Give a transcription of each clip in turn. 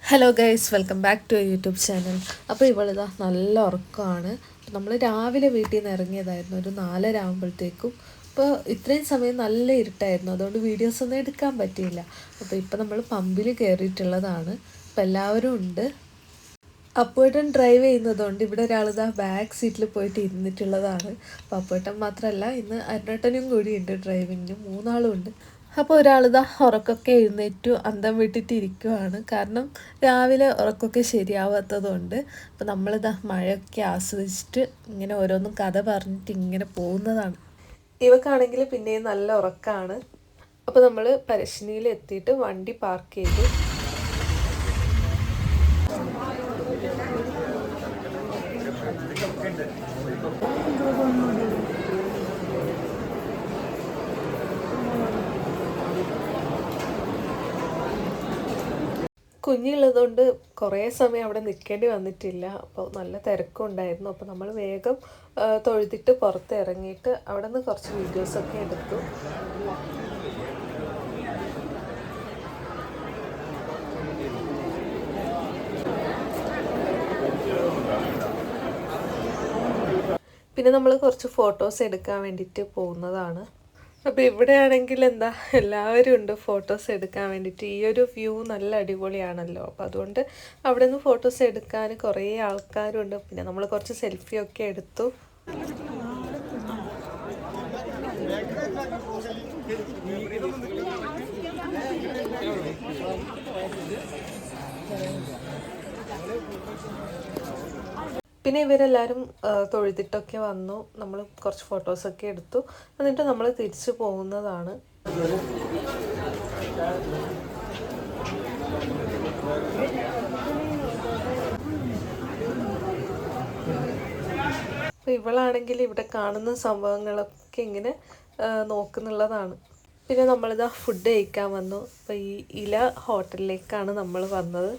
Hello guys, welcome back to YouTube channel. അപ്പോൾ ഇവളിതാ നല്ല ഉറക്കമാണ്. നമ്മൾ രാവിലെ വീട്ടിൽ നിന്ന് ഇറങ്ങിയതായിരുന്നു ഒരു 4:30 ആകുമ്പോഴത്തേക്കും. അപ്പോൾ ഇത്രയും സമയം നല്ല ഇരുട്ടായിരുന്നു, അതുകൊണ്ട് വീഡിയോസ് ഒന്നും എടുക്കാൻ പറ്റിയില്ല. അപ്പോൾ ഇപ്പോൾ നമ്മൾ പമ്പിൽ കയറിയിട്ടുള്ളതാണ്. അപ്പോൾ എല്ലാവരും ഉണ്ട്. അപ്പുവേട്ടൻ ഡ്രൈവ് ചെയ്യുന്നതുകൊണ്ട് ഇവിടെ ഒരാളിതാ ബാക്ക് സീറ്റിൽ പോയിട്ട് ഇരുന്നിട്ടുള്ളതാണ്. അപ്പോൾ അപ്പുവേട്ടൻ മാത്രമല്ല, ഇന്ന് അരുണേട്ടനും കൂടി ഉണ്ട് ഡ്രൈവിങ്ങിന്, 3 ആളും ഉണ്ട്. അപ്പോൾ ഒരാളിതാ ഉറക്കമൊക്കെ എഴുന്നേറ്റു അന്തം വിട്ടിട്ട് ഇരിക്കുവാണ്. കാരണം രാവിലെ ഉറക്കമൊക്കെ ശരിയാവാത്തതുകൊണ്ട്. അപ്പോൾ നമ്മളിതാ മഴയൊക്കെ ആസ്വദിച്ചിട്ട് ഇങ്ങനെ ഓരോന്നും കഥ പറഞ്ഞിട്ട് ഇങ്ങനെ പോകുന്നതാണ്. ഇവക്കാണെങ്കിൽ പിന്നെയും നല്ല ഉറക്കമാണ്. അപ്പോൾ നമ്മൾ പരശ്ശിനിയിൽ എത്തിയിട്ട് വണ്ടി പാർക്ക് ചെയ്തു. കുഞ്ഞുള്ളതുകൊണ്ട് കുറേ സമയം അവിടെ നിൽക്കേണ്ടി വന്നിട്ടില്ല. അപ്പോൾ നല്ല തിരക്കും ഉണ്ടായിരുന്നു. അപ്പോൾ നമ്മൾ വേഗം തൊഴുതിട്ട് പുറത്ത് ഇറങ്ങിയിട്ട് അവിടെ നിന്ന് കുറച്ച് വീഡിയോസൊക്കെ എടുത്തു. പിന്നെ നമ്മൾ കുറച്ച് ഫോട്ടോസ് എടുക്കാൻ വേണ്ടിയിട്ട് പോകുന്നതാണ്. അപ്പോൾ ഇവിടെയാണെങ്കിൽ എന്താ, എല്ലാവരും ഉണ്ട് ഫോട്ടോസ് എടുക്കാൻ വേണ്ടിയിട്ട്. ഈ ഒരു വ്യൂ നല്ല അടിപൊളിയാണല്ലോ. അപ്പോൾ അതുകൊണ്ട് അവിടെ നിന്ന് ഫോട്ടോസ് എടുക്കാൻ കുറേ ആൾക്കാരുണ്ട്. പിന്നെ നമ്മൾ കുറച്ച് സെൽഫിയൊക്കെ എടുത്തു. പിന്നെ ഇവരെല്ലാവരും തൊഴുതിട്ടൊക്കെ വന്നു. നമ്മൾ കുറച്ച് ഫോട്ടോസൊക്കെ എടുത്തു. എന്നിട്ട് നമ്മൾ തിരിച്ചു പോകുന്നതാണ്. അപ്പോൾ ഇവളാണെങ്കിൽ ഇവിടെ കാണുന്ന സംഭവങ്ങളൊക്കെ ഇങ്ങനെ നോക്കുന്നുള്ളതാണ്. പിന്നെ നമ്മളിതാ ഫുഡ് കഴിക്കാൻ വന്നു. അപ്പോൾ ഈ ഇല ഹോട്ടലിലേക്കാണ് നമ്മൾ വന്നത്.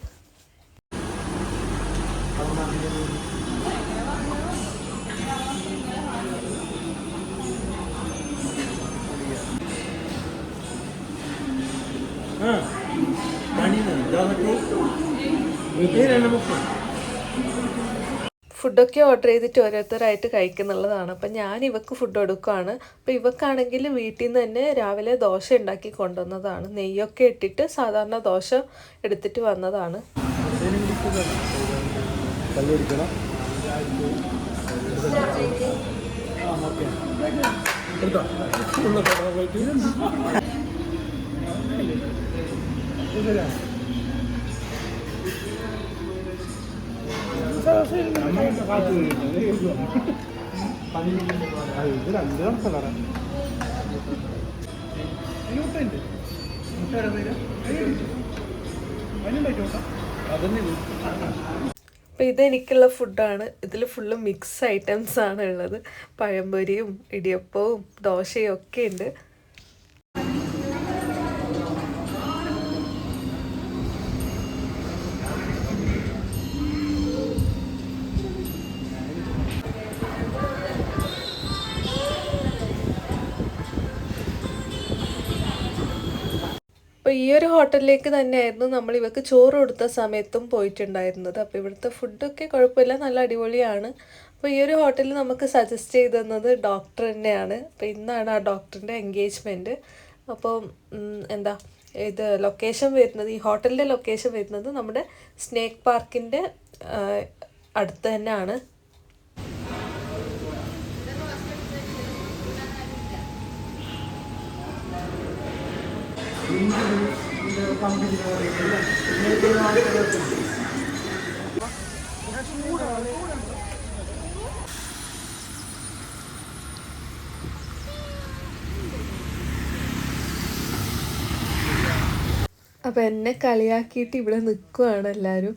ഫുഡൊക്കെ ഓർഡർ ചെയ്തിട്ട് ഓരോരുത്തരായിട്ട് കഴിക്കുന്നുള്ളതാണ്. അപ്പം ഞാൻ ഇവക്ക് ഫുഡ് കൊടുക്കുകയാണ്. അപ്പോൾ ഇവക്കാണെങ്കിൽ വീട്ടിൽ നിന്ന് തന്നെ രാവിലെ ദോശ ഉണ്ടാക്കി കൊണ്ടുവന്നതാണ്. നെയ്യൊക്കെ ഇട്ടിട്ട് സാധാരണ ദോശ എടുത്തിട്ട് വന്നതാണ്. അപ്പോൾ ഇതെനിക്കുള്ള ഫുഡാണ്. ഇതിൽ ഫുള്ള് മിക്സ് ഐറ്റംസ് ആണ് ഉള്ളത്. പഴംപൊരിയും ഇടിയപ്പവും ദോശയും ഒക്കെ ഉണ്ട്. അപ്പോൾ ഈ ഒരു ഹോട്ടലിലേക്ക് തന്നെയായിരുന്നു നമ്മൾ ഇവക്ക് ചോറ് കൊടുത്ത സമയത്തും പോയിട്ടുണ്ടായിരുന്നത്. അപ്പോൾ ഇവിടുത്തെ ഫുഡൊക്കെ കുഴപ്പമില്ല, നല്ല അടിപൊളിയാണ്. അപ്പോൾ ഈ ഒരു ഹോട്ടലിൽ നമുക്ക് സജസ്റ്റ് ചെയ്ത് തന്നത് ഡോക്ടർ തന്നെയാണ്. അപ്പോൾ ഇന്നാണ് ആ ഡോക്ടറിൻ്റെ എൻഗേജ്മെൻറ്റ്. അപ്പോൾ എന്താ ഇത് ലൊക്കേഷൻ വരുന്നത്, ഈ ഹോട്ടലിൻ്റെ ലൊക്കേഷൻ വരുന്നത് നമ്മുടെ സ്നേക്ക് പാർക്കിൻ്റെ അടുത്ത് തന്നെയാണ്. അപ്പൊ എന്നെ കളിയാക്കിയിട്ട് ഇവിടെ നിൽക്കുവാണ് എല്ലാരും.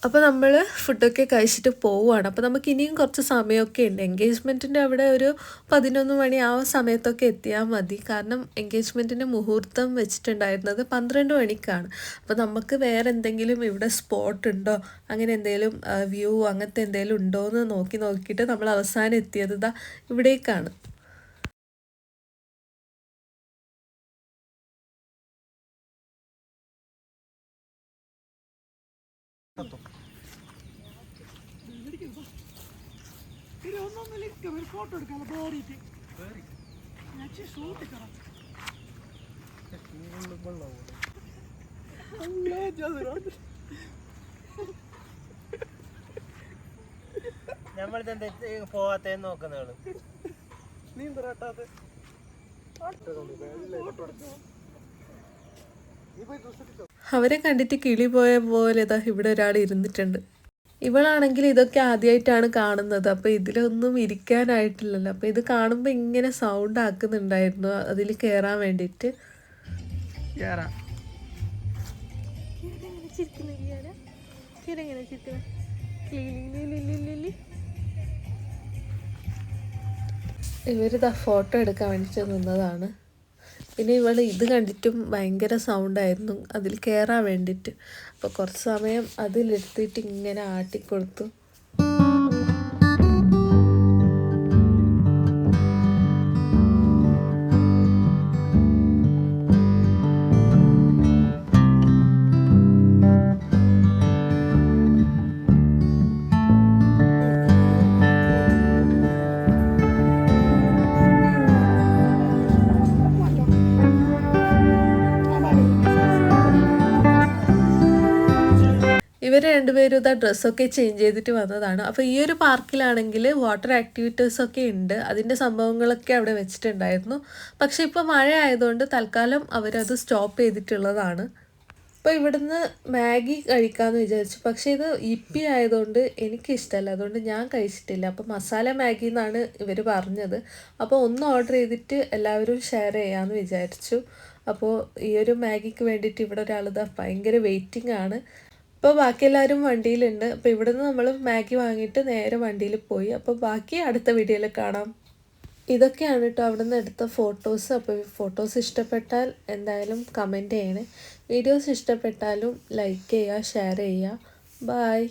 അപ്പോൾ നമ്മൾ ഫുഡൊക്കെ കഴിച്ചിട്ട് പോവുകയാണ്. അപ്പോൾ നമുക്ക് ഇനിയും കുറച്ച് സമയമൊക്കെ ഉണ്ട്. എൻഗേജ്മെൻറ്റിൻ്റെ അവിടെ ഒരു 11 മണി ആ സമയത്തൊക്കെ എത്തിയാൽ മതി. കാരണം എൻഗേജ്മെൻറ്റിൻ്റെ മുഹൂർത്തം വെച്ചിട്ടുണ്ടായിരുന്നത് 12 മണിക്കാണ്. അപ്പോൾ നമുക്ക് വേറെ എന്തെങ്കിലും ഇവിടെ സ്പോട്ട് ഉണ്ടോ, അങ്ങനെ എന്തെങ്കിലും വ്യൂ അങ്ങനത്തെ എന്തെങ്കിലും ഉണ്ടോ എന്ന് നോക്കിയിട്ട് നമ്മൾ അവസാനം എത്തിയത് ഇവിടേക്കാണ്. ഫോട്ടോ എടുക്കാമല്ലോ ബോറിയിട്ട് ഷൂട്ട് കറ നമ്മളിതെന്താ പോവാത്തേന്ന് നോക്കുന്നതാണ്. നീന്തറാട്ടാതെ അവരെ കണ്ടിട്ട് കിളി പോയ പോലെ ഇതാ ഇവിടെ ഒരാൾ ഇരുന്നിട്ടുണ്ട്. ഇവളാണെങ്കിൽ ഇതൊക്കെ ആദ്യമായിട്ടാണ് കാണുന്നത്. അപ്പോൾ ഇതിലൊന്നും ഇരിക്കാനായിട്ടില്ലല്ലോ. അപ്പോൾ ഇത് കാണുമ്പോൾ ഇങ്ങനെ സൗണ്ട് ആക്കുന്നുണ്ടായിരുന്നു അതിൽ കയറാൻ വേണ്ടിയിട്ട്. ഇവരിതാ ഫോട്ടോ എടുക്കാൻ വേണ്ടിയിട്ട് നിന്നതാണ്. പിന്നെ ഇവൾ ഇത് കണ്ടിട്ടും ഭയങ്കര സൗണ്ടായിരുന്നു അതിൽ കയറാൻ വേണ്ടിയിട്ട്. അപ്പോൾ കുറച്ച് സമയം അതിലെടുത്തിട്ട് ഇങ്ങനെ ആട്ടിക്കൊടുത്തു. ഇവർ രണ്ടുപേരും ഇതാ ഡ്രസ്സൊക്കെ ചേഞ്ച് ചെയ്തിട്ട് വന്നതാണ്. അപ്പോൾ ഈ ഒരു പാർക്കിലാണെങ്കിൽ വാട്ടർ ആക്ടിവിറ്റീസൊക്കെ ഉണ്ട്. അതിൻ്റെ സംഭവങ്ങളൊക്കെ അവിടെ വെച്ചിട്ടുണ്ടായിരുന്നു. പക്ഷേ ഇപ്പോൾ മഴ ആയതുകൊണ്ട് തൽക്കാലം അവരത് സ്റ്റോപ്പ് ചെയ്തിട്ടുള്ളതാണ്. അപ്പോൾ ഇവിടുന്ന് മാഗി കഴിക്കാമെന്ന് വിചാരിച്ചു. പക്ഷേ ഇത് ഇപ്പി ആയതുകൊണ്ട് എനിക്കിഷ്ടമല്ല, അതുകൊണ്ട് ഞാൻ കഴിച്ചിട്ടില്ല. അപ്പോൾ മസാല മാഗി എന്നാണ് ഇവർ പറഞ്ഞത്. അപ്പോൾ ഒന്ന് ഓർഡർ ചെയ്തിട്ട് എല്ലാവരും ഷെയർ ചെയ്യാമെന്ന് വിചാരിച്ചു. അപ്പോൾ ഈ ഒരു മാഗിക്ക് വേണ്ടിയിട്ട് ഇവിടെ ഒരാളിതാ ഭയങ്കര വെയിറ്റിംഗ് ആണ്. അപ്പോൾ ബാക്കി എല്ലാവരും വണ്ടിയിലുണ്ട്. അപ്പോൾ ഇവിടുന്ന് നമ്മൾ മാഗി വാങ്ങിയിട്ട് നേരെ വണ്ടിയിൽ പോയി. അപ്പോൾ ബാക്കി അടുത്ത വീഡിയോയിൽ കാണാം. ഇതൊക്കെയാണ് കേട്ടോ അവിടെ നിന്ന് എടുത്ത ഫോട്ടോസ്. അപ്പോൾ ഫോട്ടോസ് ഇഷ്ടപ്പെട്ടാൽ എന്തായാലും കമൻറ്റ് ചെയ്യണേ. വീഡിയോസ് ഇഷ്ടപ്പെട്ടാലും ലൈക്ക് ചെയ്യുക, ഷെയർ ചെയ്യുക. ബായ്.